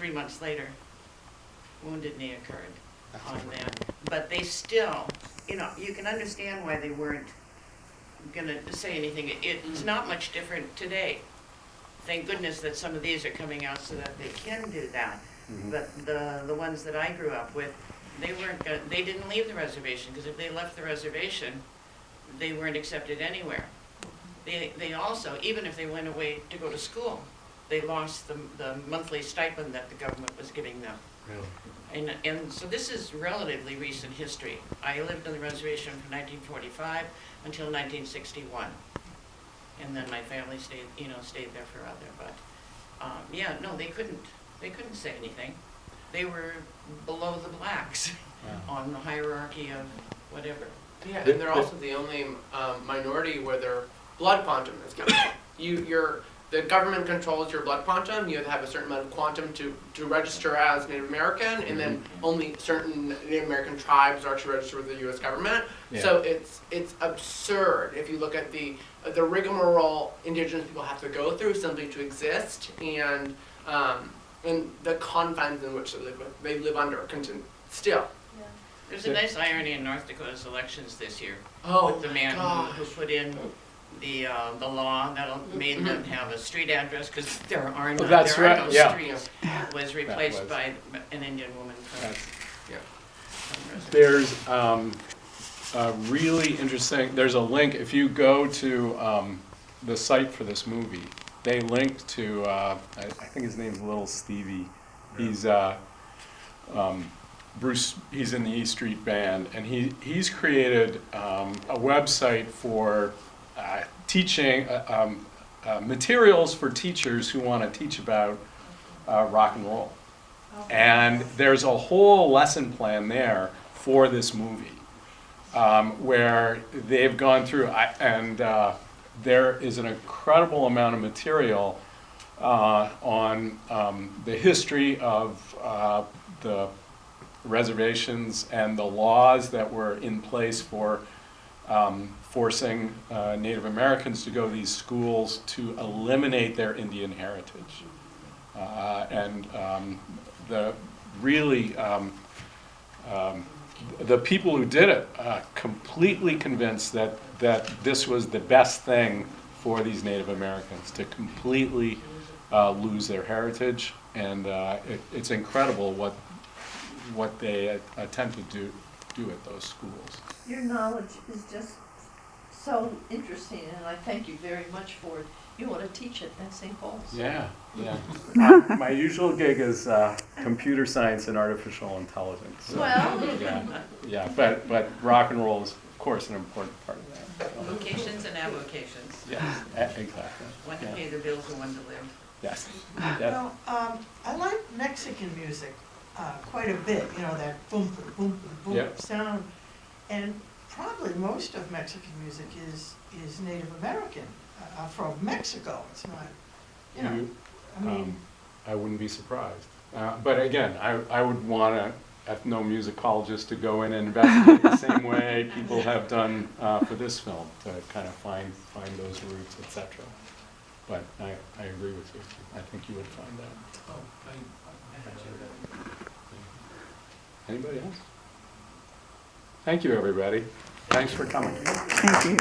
3 months later, Wounded Knee occurred on that. But they still, you know, you can understand why they weren't going to say anything. It's not much different today. Thank goodness that some of these are coming out so that they can do that. But the ones that I grew up with, they didn't leave the reservation, because if they left the reservation, they weren't accepted anywhere. They also, even if they went away to go to school, they lost the monthly stipend that the government was giving them. Really? And so this is relatively recent history. I lived on the reservation from 1945 until 1961. And then my family stayed there forever. But yeah, no, they couldn't say anything. They were below the blacks on the hierarchy of whatever. Yeah, and they're also the only minority where their blood quantum is counted. The government controls your blood quantum. You have to have a certain amount of quantum to register as Native American, and then only certain Native American tribes are actually registered with the U.S. government. Yeah. So it's absurd if you look at the rigmarole Indigenous people have to go through simply to exist, and the confines in which they live under still. Yeah. There's a nice irony in North Dakota's elections this year with the man who put in the law that made them have a street address, because there are no streets, was replaced by an Indian woman from There's a really interesting, there's a link, if you go to the site for this movie, they linked to, I think his name's Little Stevie. He's Bruce, he's in the E Street Band, and he's created a website for teaching materials for teachers who want to teach about rock and roll. Okay. And there's a whole lesson plan there for this movie where they've gone through, and there is an incredible amount of material on the history of the reservations and the laws that were in place for forcing Native Americans to go to these schools to eliminate their Indian heritage. And the really, the people who did it completely convinced that this was the best thing for these Native Americans, to completely lose their heritage. And it's incredible what they attempted to do at those schools. Your knowledge is just so interesting, and I thank you very much for it. You want to teach at St. Paul's. Yeah. My usual gig is computer science and artificial intelligence. So, well, but rock and roll is, of course, an important part of that. So. Vocations and avocations. Yes, exactly. One to pay the bills and one to live. Yes. Well, I like Mexican music quite a bit. You know, that boom, boom, boom, boom sound. And probably most of Mexican music is Native American, from Mexico. It's not, you know, I mean. I wouldn't be surprised. But again, I would want an ethnomusicologist to go in and investigate the same way people have done for this film, to kind of find those roots, etc. But I agree with you. I think you would find that. Anybody else? Thank you, everybody. Thanks for coming. Thank you.